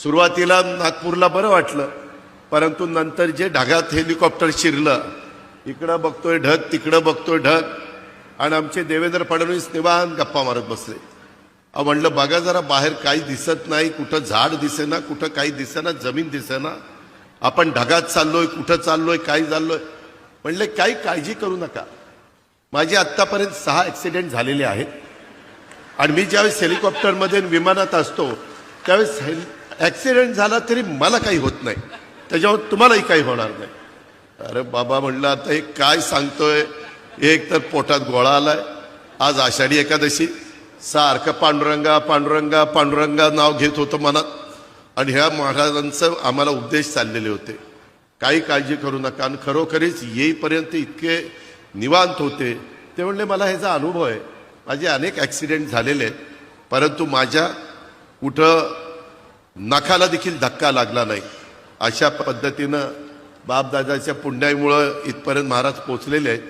सुरुवातीला नागपूरला बरं वाटलं, परंतु नंतर जे ढगात हेलिकॉप्टर शिरलं, इकडं बघतोय ढग तिकडं बघतोय ढग, आणि आमचे देवेंद्र फडणवीस निवांत गप्पा मारत बसले. म्हणलं बघा जरा बाहेर काही दिसत नाही, कुठं झाड दिसेना, कुठं काही दिसेना, जमीन दिसेना, आपण ढगात चाललोय, कुठं चाललोय, काय चाललोय. म्हणले काही काळजी करू नका. माझे आत्तापर्यंत 6 ॲक्सिडेंट झालेले आहेत, आणि मी ज्यावेळेस हेलिकॉप्टरमध्ये विमानात असतो त्यावेळेस ॲक्सिडेंट झाला तरी मला काही होत नाही, त्याच्यावर तुम्हालाही काही होणार नाही. अरे बाबा म्हणलं आता हे काय सांगतोय, एक तर पोटात गोळा आलाय, आज आषाढी एकादशी, सारखं पांडुरंगा पांडुरंगा पांडुरंगा नाव घेत होतं मनात, आणि ह्या महाराजांचं आम्हाला उपदेश चाललेले होते, काही काळजी करू नका. आणि खरोखरीच येईपर्यंत इतके निवांत होते. ते म्हणले मला ह्याचा अनुभव आहे, माझे अनेक ॲक्सिडेंट झालेले आहेत, परंतु माझ्या कुठं नखाला देखील धक्का लागला नाही. अशा पद्धतीनं बापदादाच्या पुण्यामुळं इथपर्यंत महाराज पोचलेले आहेत.